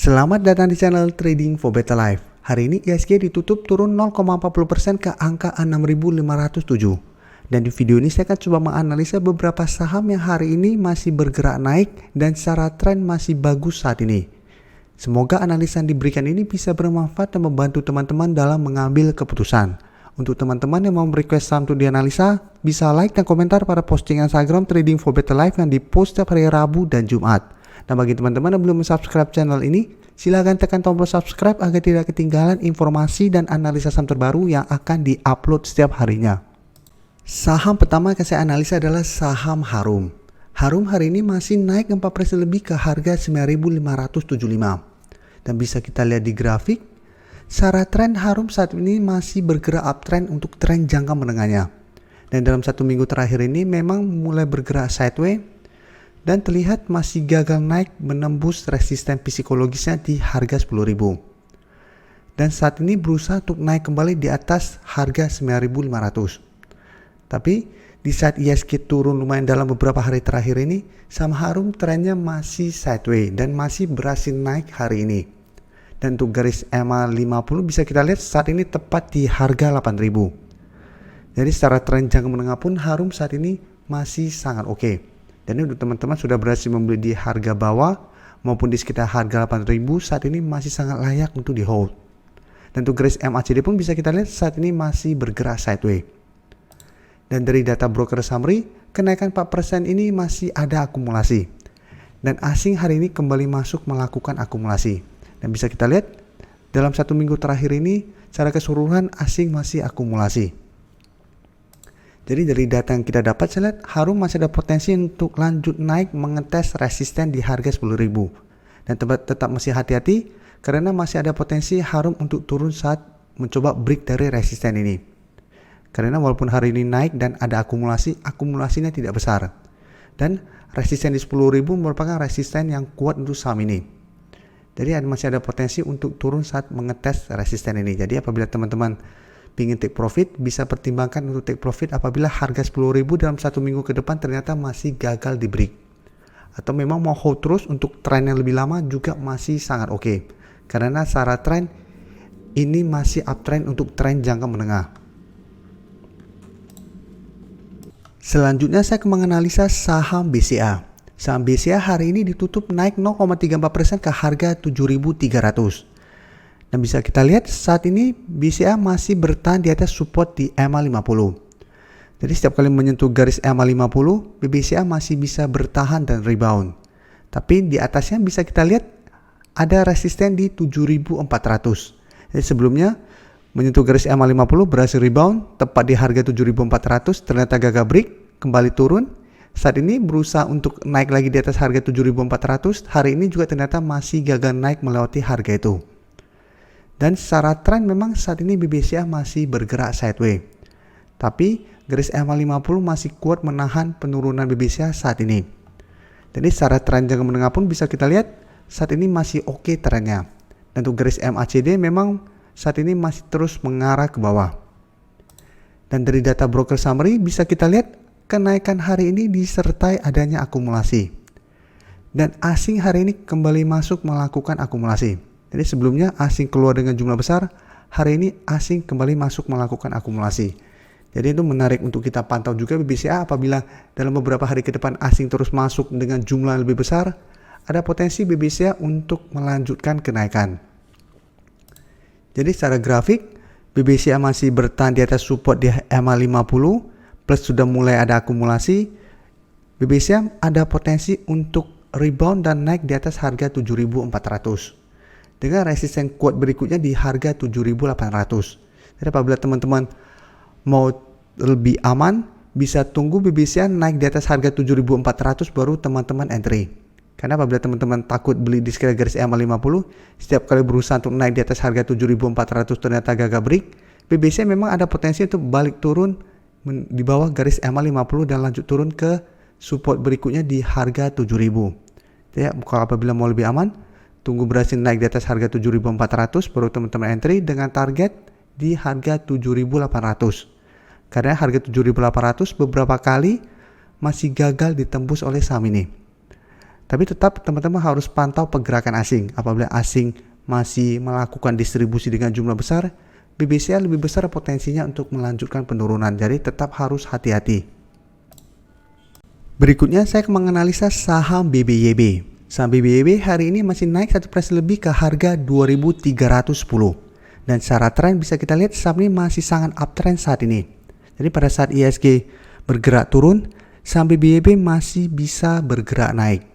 Selamat datang di channel Trading for Better Life. Hari ini IHSG ditutup turun 0,40% ke angka 6.507. Dan di video ini saya akan coba menganalisa beberapa saham yang hari ini masih bergerak naik dan secara tren masih bagus saat ini. Semoga analisa yang diberikan ini bisa bermanfaat dan membantu teman-teman dalam mengambil keputusan. Untuk teman-teman yang mau request saham untuk dianalisa, bisa like dan komentar pada postingan Instagram Trading for Better Life yang dipost setiap hari Rabu dan Jumat. Nah, bagi teman-teman yang belum subscribe channel ini, silahkan tekan tombol subscribe agar tidak ketinggalan informasi dan analisa saham terbaru yang akan diupload setiap harinya. Saham pertama yang saya analisa adalah saham Harum. Harum hari ini masih naik 4% lebih ke harga 9.575. Dan bisa kita lihat di grafik, secara tren Harum saat ini masih bergerak uptrend untuk tren jangka menengahnya. Dan dalam satu minggu terakhir ini memang mulai bergerak sideways dan terlihat masih gagal naik menembus resisten psikologisnya di harga 10.000. Dan saat ini berusaha untuk naik kembali di atas harga 9.500. Tapi di saat IHSG turun lumayan dalam beberapa hari terakhir ini, saham Harum trennya masih sideways dan masih berhasil naik hari ini. Dan untuk garis EMA 50 bisa kita lihat saat ini tepat di harga 8.000. Jadi secara tren jangka menengah pun Harum saat ini masih sangat oke. Dan untuk teman-teman sudah berhasil membeli di harga bawah maupun di sekitar harga 8.000, saat ini masih sangat layak untuk di hold. Dan untuk garis MACD pun bisa kita lihat saat ini masih bergerak sideways. Dan dari data broker summary, kenaikan 4% ini masih ada akumulasi. Dan asing hari ini kembali masuk melakukan akumulasi. Dan bisa kita lihat dalam satu minggu terakhir ini secara keseluruhan asing masih akumulasi. Jadi dari data yang kita dapat, saya lihat Harum masih ada potensi untuk lanjut naik mengetes resisten di harga 10.000. Dan tetap masih hati-hati karena masih ada potensi Harum untuk turun saat mencoba break dari resisten ini. Karena walaupun hari ini naik dan ada akumulasinya tidak besar. Dan resisten di 10.000 merupakan resisten yang kuat untuk saham ini. Jadi masih ada potensi untuk turun saat mengetes resisten ini. Jadi apabila teman-teman ingin take profit, bisa pertimbangkan untuk take profit apabila harga 10.000 dalam satu minggu ke depan ternyata masih gagal di break. Atau memang mau hold terus untuk tren yang lebih lama juga masih sangat oke. Karena secara tren ini masih uptrend untuk tren jangka menengah. Selanjutnya saya akan menganalisa saham BCA. Saham BCA hari ini ditutup naik 0,34% ke harga 7.300. Dan bisa kita lihat saat ini BCA masih bertahan di atas support di EMA 50. Jadi setiap kali menyentuh garis EMA 50, BCA masih bisa bertahan dan rebound. Tapi di atasnya bisa kita lihat ada resisten di 7.400. Jadi sebelumnya menyentuh garis EMA 50 berhasil rebound tepat di harga 7.400, ternyata gagal break, kembali turun. Saat ini berusaha untuk naik lagi di atas harga 7.400. Hari ini juga ternyata masih gagal naik melewati harga itu. Dan secara tren memang saat ini BCA masih bergerak sideways. Tapi garis EMA 50 masih kuat menahan penurunan BCA saat ini. Jadi secara tren jangka menengah pun bisa kita lihat saat ini masih oke trennya. Dan untuk garis MACD memang saat ini masih terus mengarah ke bawah. Dan dari data broker summary bisa kita lihat kenaikan hari ini disertai adanya akumulasi. Dan asing hari ini kembali masuk melakukan akumulasi. Jadi sebelumnya asing keluar dengan jumlah besar, hari ini asing kembali masuk melakukan akumulasi. Jadi itu menarik untuk kita pantau juga BCA apabila dalam beberapa hari ke depan asing terus masuk dengan jumlah yang lebih besar, ada potensi BCA untuk melanjutkan kenaikan. Jadi secara grafik, BCA masih bertahan di atas support di EMA 50, plus sudah mulai ada akumulasi. BCA ada potensi untuk rebound dan naik di atas harga 7.400. Dengan resisten kuat berikutnya di harga 7.800. Jadi apabila teman-teman mau lebih aman, bisa tunggu BCA naik di atas harga 7.400 baru teman-teman entry. Karena apabila teman-teman takut beli di sekitar garis EMA 50, setiap kali berusaha untuk naik di atas harga 7.400 ternyata gagal break, BCA memang ada potensi untuk balik turun di bawah garis EMA 50 dan lanjut turun ke support berikutnya di harga 7.000. Jadi kalau apabila mau lebih aman, tunggu berhasil naik di atas harga 7.400 baru teman-teman entry dengan target di harga 7.800. Karena harga 7.800 beberapa kali masih gagal ditembus oleh saham ini. Tapi tetap teman-teman harus pantau pergerakan asing. Apabila asing masih melakukan distribusi dengan jumlah besar, BBCA lebih besar potensinya untuk melanjutkan penurunan. Jadi tetap harus hati-hati. Berikutnya saya akan menganalisa saham BBYB. Saham BBYB hari ini masih naik 1% lebih ke harga 2.310. Dan secara tren bisa kita lihat saham ini masih sangat uptrend saat ini. Jadi pada saat IHSG bergerak turun, saham BBYB masih bisa bergerak naik.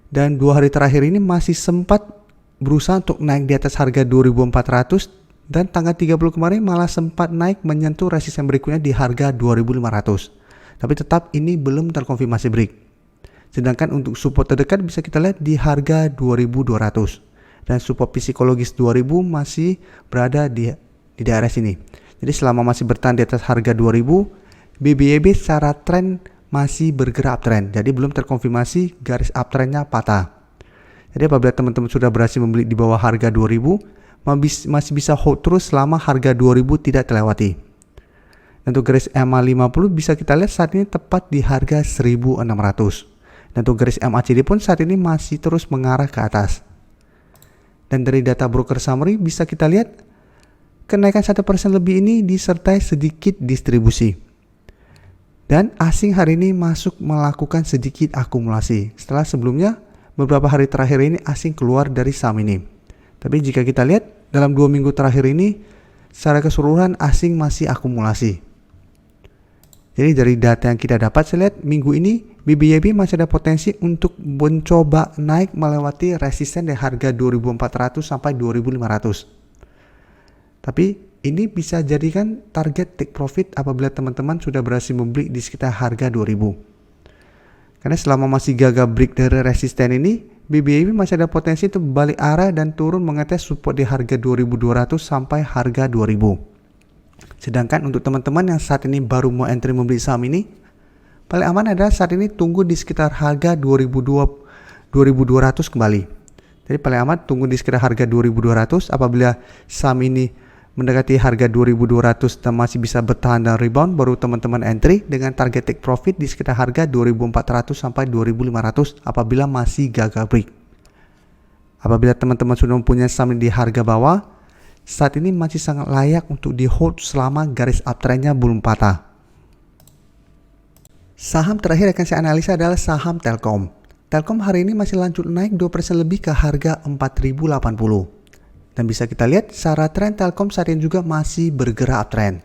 Dan 2 hari terakhir ini masih sempat berusaha untuk naik di atas harga 2.400. Dan tanggal 30 kemarin malah sempat naik menyentuh resisten berikutnya di harga 2.500. Tapi tetap ini belum terkonfirmasi break. Sedangkan untuk support terdekat bisa kita lihat di harga 2.200. Dan support psikologis 2.000 masih berada di daerah sini. Jadi selama masih bertahan di atas harga 2.000, BBYB secara tren masih bergerak uptrend. Jadi belum terkonfirmasi garis uptrendnya patah. Jadi apabila teman-teman sudah berhasil membeli di bawah harga 2.000, masih bisa hold terus selama harga 2.000 tidak terlewati. Untuk garis MA50 bisa kita lihat saat ini tepat di harga 1.600. Dan untuk garis MACD pun saat ini masih terus mengarah ke atas. Dan dari data broker summary bisa kita lihat kenaikan 1% lebih ini disertai sedikit distribusi. Dan asing hari ini masuk melakukan sedikit akumulasi. Setelah sebelumnya beberapa hari terakhir ini asing keluar dari saham ini. Tapi jika kita lihat dalam 2 minggu terakhir ini secara keseluruhan asing masih akumulasi. Jadi dari data yang kita dapat saya lihat minggu ini BBYB masih ada potensi untuk mencoba naik melewati resisten dari harga 2.400 sampai 2.500. Tapi ini bisa jadikan target take profit apabila teman-teman sudah berhasil membeli di sekitar harga 2.000. Karena selama masih gagal break dari resisten ini, BBYB masih ada potensi untuk balik arah dan turun mengetes support di harga 2.200 sampai harga 2.000. Sedangkan untuk teman-teman yang saat ini baru mau entry membeli saham ini, paling aman adalah saat ini tunggu di sekitar harga 2.200 kembali. Jadi paling aman tunggu di sekitar harga 2.200. Apabila saham ini mendekati harga 2.200 dan masih bisa bertahan dan rebound, baru teman-teman entry dengan target take profit di sekitar harga 2.400 sampai 2.500 apabila masih gagal break. Apabila teman-teman sudah mempunyai saham di harga bawah, saat ini masih sangat layak untuk di hold selama garis uptrendnya belum patah. Saham terakhir akan saya analisa adalah saham Telkom. Telkom hari ini masih lanjut naik 2% lebih ke harga 4.080. Dan bisa kita lihat secara tren Telkom saat ini juga masih bergerak uptrend.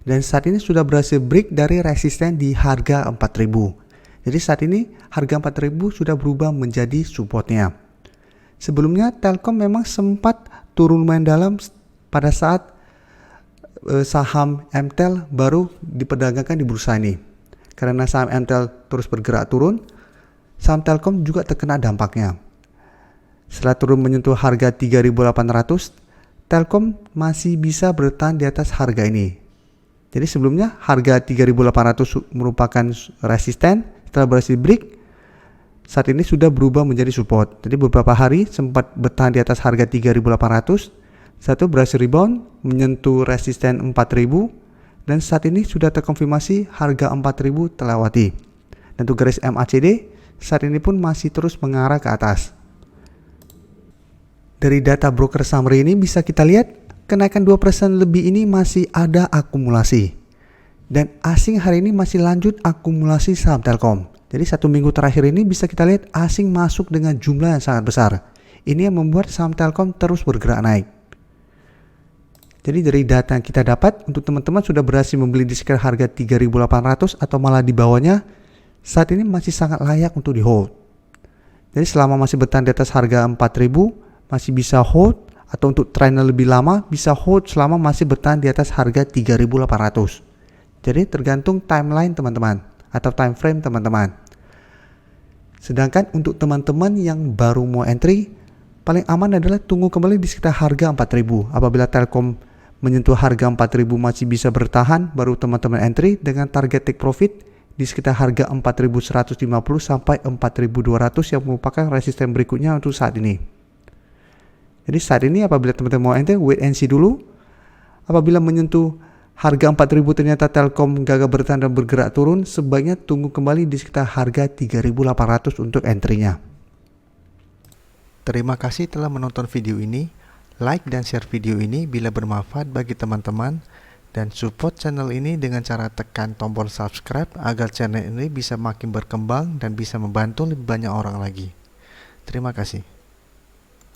Dan saat ini sudah berhasil break dari resisten di harga 4.000. Jadi saat ini harga 4.000 sudah berubah menjadi supportnya. Sebelumnya Telkom memang sempat turun lumayan dalam pada saat saham MTEL baru diperdagangkan di bursa ini. Karena saham MTEL terus bergerak turun, saham Telkom juga terkena dampaknya. Setelah turun menyentuh harga 3.800, Telkom masih bisa bertahan di atas harga ini. Jadi sebelumnya harga 3.800 merupakan resisten, setelah berhasil break, saat ini sudah berubah menjadi support. Jadi beberapa hari sempat bertahan di atas harga 3.800, satu berhasil rebound menyentuh resisten 4.000, dan saat ini sudah terkonfirmasi harga 4.000 terlewati. Dan untuk garis MACD saat ini pun masih terus mengarah ke atas. Dari data broker summary ini bisa kita lihat kenaikan 2% lebih ini masih ada akumulasi. Dan asing hari ini masih lanjut akumulasi saham Telkom. Jadi 1 minggu terakhir ini bisa kita lihat asing masuk dengan jumlah yang sangat besar. Ini yang membuat saham Telkom terus bergerak naik. Jadi dari data yang kita dapat, untuk teman-teman sudah berhasil membeli di sekitar harga 3.800 atau malah di bawahnya, saat ini masih sangat layak untuk di hold. Jadi selama masih bertahan di atas harga 4.000, masih bisa hold, atau untuk trennya lebih lama bisa hold selama masih bertahan di atas harga 3.800. Jadi tergantung timeline teman-teman atau time frame teman-teman. Sedangkan untuk teman-teman yang baru mau entry, paling aman adalah tunggu kembali di sekitar harga 4.000. Apabila Telkom menyentuh harga 4.000 masih bisa bertahan, baru teman-teman entry dengan target take profit di sekitar harga 4.150 sampai 4.200 yang merupakan resisten berikutnya untuk saat ini. Jadi saat ini apabila teman-teman mau enter, wait and see dulu. Apabila menyentuh harga 4.000 ternyata Telkom gagal bertahan dan bergerak turun, sebaiknya tunggu kembali di sekitar harga 3.800 untuk entry-nya. Terima kasih telah menonton video ini. Like dan share video ini bila bermanfaat bagi teman-teman, dan support channel ini dengan cara tekan tombol subscribe agar channel ini bisa makin berkembang dan bisa membantu lebih banyak orang lagi. Terima kasih.